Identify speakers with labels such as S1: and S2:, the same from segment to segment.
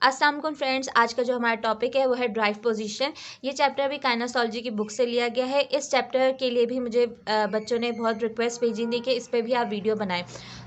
S1: अस्सलाम वालेकुम फ्रेंड्स, आज का जो हमारा टॉपिक है वो है ड्राइव पोजीशन। ये चैप्टर भी काइनेसोलॉजी की बुक से लिया गया है। इस चैप्टर के लिए भी मुझे बच्चों ने बहुत रिक्वेस्ट भेजी थी कि इस पर भी आप वीडियो बनाएं।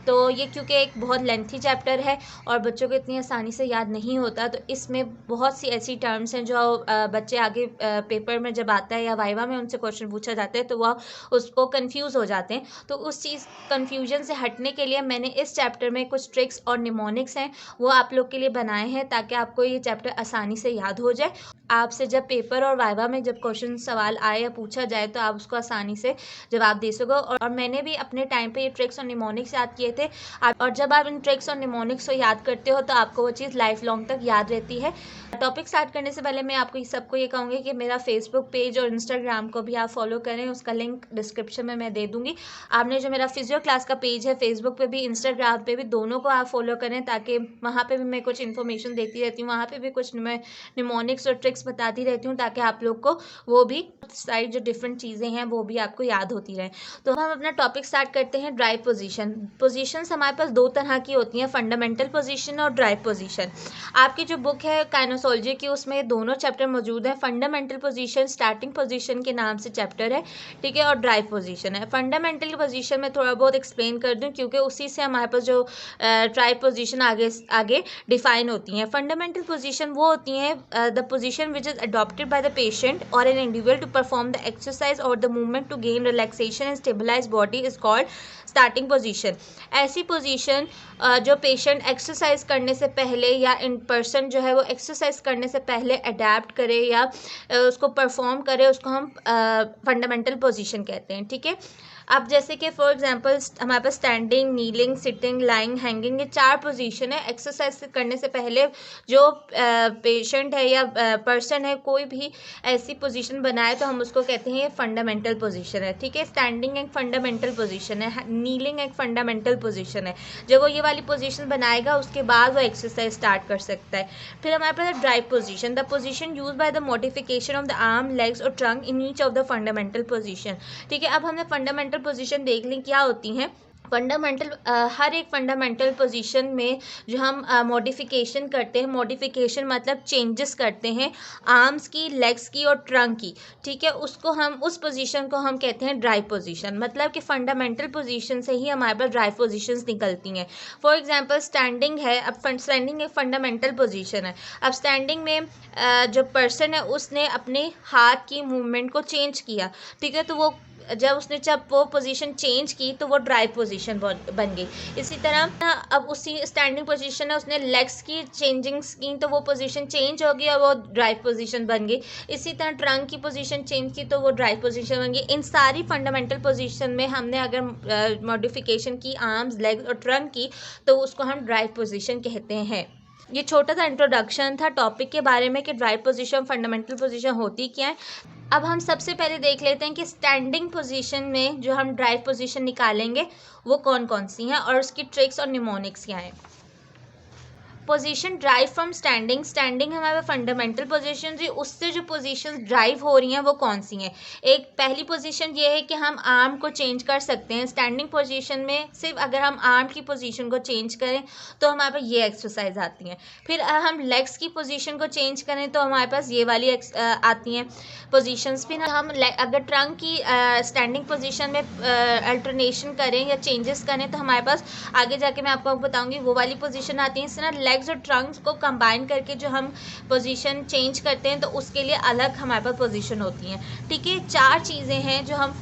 S1: तो ये क्योंकि एक बहुत लेंथी चैप्टर है और बच्चों को इतनी आसानी से याद नहीं होता, तो इसमें बहुत सी ऐसी टर्म्स हैं जो बच्चे आगे पेपर में जब आता है या वाइवा में उनसे क्वेश्चन पूछा जाता है तो वह उसको कंफ्यूज हो जाते हैं। तो उस चीज़ कन्फ्यूजन से हटने के लिए मैंने इस चैप्टर में कुछ ट्रिक्स और निमोनिक्स हैं वो आप लोग के लिए बनाए हैं ताकि आपको ये चैप्टर आसानी से याद हो जाए। आपसे जब पेपर और वाइवा में जब क्वेश्चन सवाल आए या पूछा जाए तो आप उसको आसानी से जवाब दे सको। और मैंने भी अपने टाइम पे ये ट्रिक्स और निमोनिक्स याद किए थे। और जब आप इन ट्रिक्स और निमोनिक्स को याद करते हो तो आपको वो चीज़ लाइफ लॉन्ग तक याद रहती है। टॉपिक स्टार्ट करने से पहले मैं आपको सबको ये कहूँगी कि मेरा फेसबुक पेज और इंस्टाग्राम को भी आप फॉलो करें, उसका लिंक डिस्क्रिप्शन में मैं दे दूँगी। आपने जो मेरा फिजियो क्लास का पेज है फेसबुक पे भी इंस्टाग्राम पे भी, दोनों को आप फॉलो करें ताकि वहाँ पे भी मैं कुछ इन्फॉर्मेशन देती रहती हूँ, वहाँ पे भी कुछ मैं निमोनिक्स और ट्रिक्स बताती रहती हूँ ताकि आप लोग को वो भी सारी जो डिफरेंट चीज़ें हैं वो भी आपको याद होती रहें। तो हम अपना टॉपिक स्टार्ट करते हैं। Drive position. पोजीशंस हमारे पास दो तरह की होती हैं, फंडामेंटल पोजीशन और ड्राइव पोजीशन। आपकी जो बुक है काइनेसोलॉजी की उसमें दोनों चैप्टर मौजूद हैं। फंडामेंटल पोजीशन स्टार्टिंग पोजीशन के नाम से चैप्टर है, ठीक है, और ड्राइव पोजीशन है। फंडामेंटल पोजीशन में थोड़ा बहुत एक्सप्लेन कर दूं क्योंकि उसी से हमारे पास जो ड्राइव पोजीशन आगे डिफाइन होती हैं। फंडामेंटल पोजीशन वो होती हैं the position which is adopted by the patient और an individual to perform the exercise और the movement to gain relaxation and stabilise body is called starting position. ऐसी position जो पेशेंट एक्सरसाइज करने से पहले या इन पर्सन जो है वो एक्सरसाइज करने से पहले अडेप्ट करे या उसको परफॉर्म करे, उसको हम फंडामेंटल पोजीशन कहते हैं, ठीक है। अब जैसे कि फॉर एग्जांपल हमारे पास standing, kneeling, sitting, lying, hanging, ये 4 पोजीशन है। एक्सरसाइज करने से पहले जो पेशेंट है या पर्सन है कोई भी ऐसी पोजीशन बनाए तो हम उसको कहते हैं ये फंडामेंटल पोजीशन है, ठीक है। स्टैंडिंग एक फंडामेंटल पोजीशन है, नीलिंग एक फंडामेंटल पोजीशन है। जब वो ये वाली पोजीशन बनाएगा उसके बाद वो एक्सरसाइज स्टार्ट कर सकता है। फिर हमारे पास है derived position, the position use by the modification of the arm, legs और trunk in each of the fundamental position, ठीक है। अब हमने फंडामेंटल पोजीशन देख ली क्या होती हैं। फंडामेंटल हर एक फंडामेंटल पोजीशन में जो हम मॉडिफिकेशन करते हैं, मॉडिफिकेशन मतलब चेंजेस करते हैं आर्म्स की, लेग्स की और ट्रंक की, ठीक है, उसको हम उस पोजीशन को हम कहते हैं ड्राइव पोजीशन। मतलब कि फंडामेंटल पोजीशन से ही हमारे पास ड्राइव पोजीशंस निकलती हैं। फॉर एग्जांपल स्टैंडिंग है, अब स्टैंडिंग एक फंडामेंटल पोजीशन है। अब स्टैंडिंग में जो पर्सन है उसने अपने हाथ की मूवमेंट को चेंज किया, ठीक है, तो जब वो पोजीशन चेंज की तो वो ड्राइव पोजीशन बन गई। इसी तरह अब उसी स्टैंडिंग पोजीशन है, उसने लेग्स की चेंजिंग्स की तो वो पोजीशन चेंज हो गई और वो ड्राइव पोजीशन बन गई। इसी तरह ट्रंक की पोजीशन चेंज की तो वो ड्राइव पोजीशन बन गई। इन सारी फंडामेंटल पोजीशन में हमने अगर मॉडिफिकेशन की आर्म्स, लेग्स और ट्रंक की तो उसको हम ड्राइव पोजीशन कहते हैं। ये छोटा सा इंट्रोडक्शन था टॉपिक के बारे में कि ड्राइव पोजीशन, फंडामेंटल पोजीशन होती क्या है। अब हम सबसे पहले देख लेते हैं कि स्टैंडिंग पोजीशन में जो हम ड्राइव पोजीशन निकालेंगे वो कौन कौन सी हैं और उसकी ट्रिक्स और निमोनिक्स क्या हैं। Position drive from standing. Standing हमारे फंडामेंटल पोजीशन थी, उससे जो पोजीशंस ड्राइव हो रही हैं वो कौन सी हैं। एक पहली पोजीशन ये है कि हम आर्म को चेंज कर सकते हैं। स्टैंडिंग पोजीशन में सिर्फ अगर हम आर्म की पोजीशन को चेंज करें तो हमारे पास ये एक्सरसाइज आती हैं। फिर हम लेग्स की पोजीशन को चेंज करें तो हमारे पास ये वाली आती हैं पोजीशंस। फिर हम अगर ट्रंक की स्टैंडिंग पोजीशन में अल्टरनेशन करें या चेंजेस करें तो हमारे पास आगे जाके मैं आपको बताऊंगी वो वाली पोजीशन आती है। इस तरह लेग्स और ट्रंक्स को कंबाइन करके जो हम पोजीशन चेंज करते हैं तो उसके लिए अलग हमारे पास पोजीशन होती हैं, ठीक है। 4 चीज़ें हैं जो हम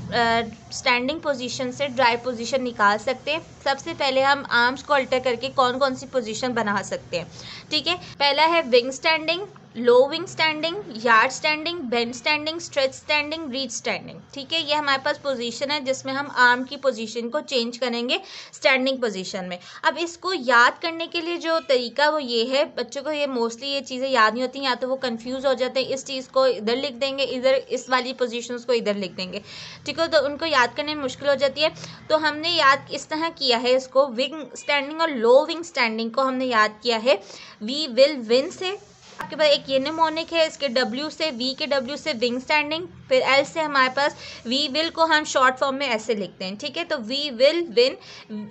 S1: स्टैंडिंग पोजीशन से ड्राइव पोजीशन निकाल सकते हैं। सबसे पहले हम आर्म्स को अल्टर करके कौन कौन सी पोजीशन बना सकते हैं, ठीक है। पहला है wing standing, low wing standing, yard standing, bend standing, stretch standing, reach standing, ठीक है। ये हमारे पास पोजीशन है जिसमें हम आर्म की पोजीशन को चेंज करेंगे स्टैंडिंग पोजीशन में। अब इसको याद करने के लिए जो तरीका वो ये है, बच्चों को ये मोस्टली ये चीज़ें याद नहीं होती, या तो वो कंफ्यूज हो जाते हैं, इस चीज़ को इधर लिख देंगे, इधर इस वाली पोजीशन को इधर लिख देंगे, ठीक है, तो उनको याद करने में मुश्किल हो जाती है। तो हमने याद इस तरह किया है, इसको विंग स्टैंडिंग और लो विंग स्टैंडिंग को हमने याद किया है वी विल विन से। आपके पास एक ये निमोनिक है, इसके W से V के W से विंग स्टैंडिंग, फिर L से हमारे पास वी विल को हम शॉर्ट फॉर्म में ऐसे लिखते हैं, ठीक है। तो वी विल विन,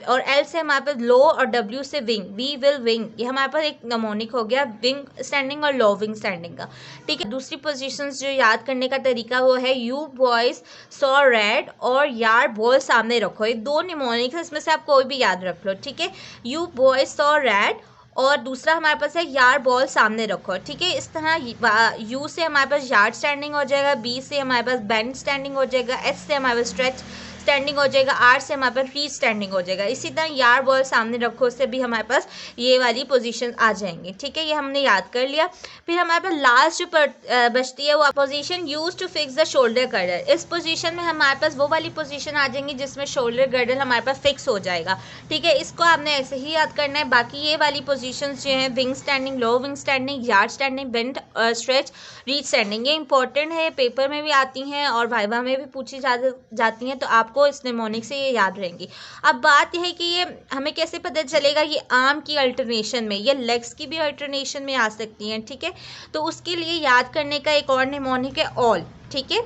S1: और L से हमारे पास लो, और W से विंग, वी विल विंग, ये हमारे पास एक निमोनिक हो गया विंग स्टैंडिंग और लो विंग स्टैंडिंग का, ठीक है। दूसरी पोजीशंस जो याद करने का तरीका वो है यू बॉयज सॉ रेड और यार बॉल सामने रखो। ये दो निमोनिक है, इसमें से आप कोई भी याद रख लो, ठीक है। यू बॉयज सॉ रेड और दूसरा हमारे पास है यार बॉल सामने रखो, ठीक है। इस तरह यू से हमारे पास यार्ड स्टैंडिंग हो जाएगा, बी से हमारे पास बेंड स्टैंडिंग हो जाएगा, एस से हमारे पास स्ट्रेच स्टैंडिंग हो जाएगा, आर से हमारे पास रीच स्टैंडिंग हो जाएगा। इसी तरह यार बॉल सामने रखो से भी हमारे पास ये वाली पोजीशन आ जाएंगी, ठीक है। ये हमने याद कर लिया। फिर हमारे पास लास्ट जो बचती है वो position use to fix the shoulder girdle. इस पोजीशन में हमारे पास वो वाली पोजीशन आ जाएंगी जिसमें शोल्डर गर्डल हमारे पास फिक्स हो जाएगा, ठीक है। इसको आपने ऐसे ही याद करना है। बाकी ये वाली पोजीशन जो है wing standing, low wing standing, yard standing, bend stretch, reach standing, ये इंपॉर्टेंट है, पेपर में भी आती हैं और वाइवा में भी पूछी जाती हैं, तो आपको इस निमोनिक से ये याद रहेंगी। अब बात यह है कि ये हमें कैसे पता चलेगा, ये आर्म की अल्टरनेशन में, ये लेग्स की भी अल्टरनेशन में आ सकती हैं, ठीक है। तो उसके लिए याद करने का एक और निमोनिक है ऑल, ठीक है।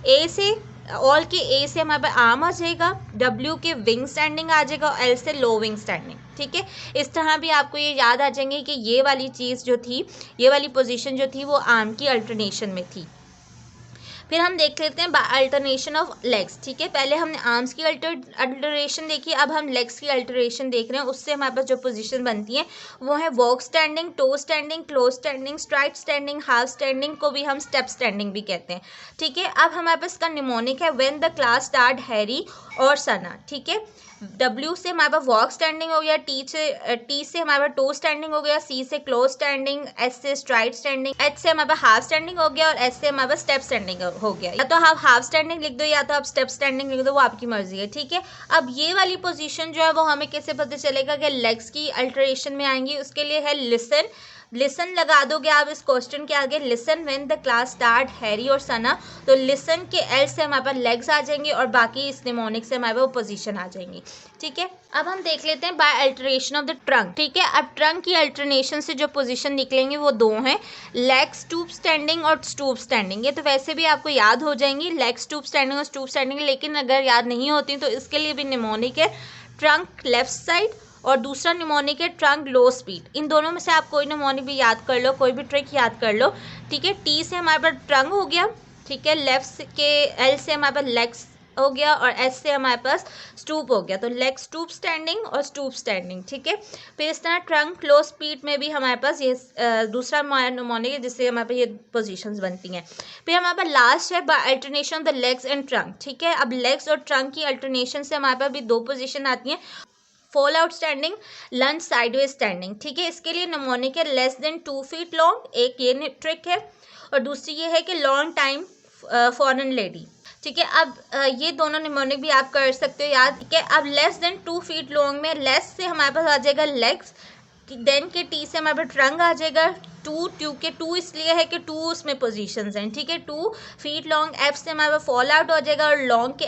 S1: ए से ऑल के ए से हमारे पास आर्म आ जाएगा, W के विंग स्टैंडिंग आ जाएगा, और L से लो विंग स्टैंडिंग, ठीक है। इस तरह भी आपको ये याद आ जाएंगे कि ये वाली चीज़ जो थी, ये वाली पोजीशन जो थी वो आर्म की अल्टरनेशन में थी। फिर हम देख लेते हैं अल्टरनेशन ऑफ लेग्स, ठीक है। पहले हमने आर्म्स की अल्टरेशन देखी, अब हम लेग्स की अल्टरेशन देख रहे हैं। उससे हमारे पास जो पोजीशन बनती है वो है walk standing, toe standing, close standing, straight standing, half standing को भी हम स्टेप स्टैंडिंग भी कहते हैं, ठीक है। अब हमारे पास इसका निमोनिक है when the class start Harry और सना, ठीक है। W से हमारे पास वॉक स्टैंडिंग हो गया, T से हमारे पास टो स्टैंडिंग हो गया, C से क्लोज स्टैंडिंग, S से स्ट्राइट स्टैंडिंग, H से हमारे पास हाफ स्टैंडिंग हो गया, और S से हमारे पास स्टेप स्टैंडिंग हो गया। या तो आप हाफ स्टैंडिंग लिख दो या तो आप स्टेप स्टैंडिंग लिख दो, वो आपकी मर्जी है, ठीक है। अब ये वाली पोजीशन जो है वो हमें कैसे पता चलेगा कि लेग्स की अल्टरेशन में आएंगी, उसके लिए है लिसन। लिसन लगा दोगे आप इस क्वेश्चन के आगे, listen when the class start Harry और सना, तो लिसन के L से हमारे पास लेग्स आ जाएंगे और बाकी इस निमोनिक से हमारे पास पोजीशन आ जाएंगी, ठीक है। अब हम देख लेते हैं by alteration of the trunk, ठीक है। अब ट्रंक की अल्टरनेशन से जो पोजीशन निकलेंगे वो दो हैं, लेग स्टूप स्टैंडिंग और स्टूप स्टैंडिंग। ये तो वैसे भी आपको याद हो जाएंगी, लेग स्टूप स्टैंडिंग और स्टूप स्टैंडिंग, लेकिन अगर याद नहीं होती तो इसके लिए भी निमोनिक है ट्रंक लेफ्ट साइड, और दूसरा निमोनिक है ट्रंक लो स्पीड। इन दोनों में से आप कोई निमोनिक भी याद कर लो, कोई भी ट्रिक याद कर लो, ठीक है। T से हमारे पास ट्रंक हो गया, ठीक है। लेफ्ट के L से हमारे पास लेग्स हो गया, और S से हमारे पास स्टूप हो गया, तो लेग स्टूप स्टैंडिंग और स्टूप स्टैंडिंग, ठीक है। फिर इस तरह ट्रंक लो स्पीड में भी हमारे पास ये दूसरा निमोनिक है जिससे हमारे पास ये पोजीशंस बनती हैं। फिर हमारे पास लास्ट है by alternation of the legs and trunk, ठीक है। अब लेग्स और ट्रंक की अल्टरनेशन से हमारे पास भी दो पोजीशन आती हैं, fall out standing, lunch sideways standing, ठीक है। इसके लिए निमोनिक है लेस देन 2 फीट लॉन्ग, एक ये ट्रिक है, और दूसरी ये है कि लॉन्ग टाइम फॉरेन लेडी, ठीक है। अब ये दोनों निमोनिक भी आप कर सकते हो याद, ठीक है। अब लेस देन 2 फीट लॉन्ग में लेस से हमारे पास आ जाएगा लेग्स, देन के T से हमारे पास ट्रंक आ जाएगा, टू के 2 इसलिए है कि 2 उसमें पोजीशंस हैं, ठीक है। 2 फीट लॉन्ग, F से हमारे पास फॉल आउट हो जाएगा, और लॉन्ग के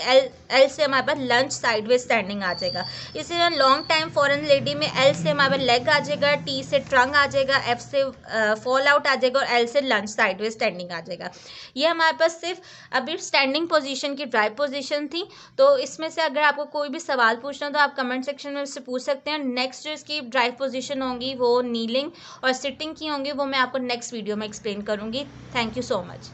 S1: L से हमारे पास लंच साइडवेज स्टैंडिंग आ जाएगा। इसी तरह लॉन्ग टाइम फॉरेन लेडी में L से हमारे पास लेग आ जाएगा, T से ट्रंक आ जाएगा, F से फॉल आउट आ जाएगा, और L से लंच साइडवेज स्टैंडिंग आ जाएगा। ये हमारे पास सिर्फ अभी स्टैंडिंग पोजीशन की ड्राइव पोजीशन थी। तो इसमें से अगर आपको कोई भी सवाल पूछना हो तो आप कमेंट सेक्शन में उससे पूछ सकते हैं। नेक्स्ट जो इसकी ड्राइव पोजीशन होंगी वो नीलिंग और सिटिंग की होंगी, वो मैं आपको नेक्स्ट वीडियो में एक्सप्लेन करूँगी। Thank you so much.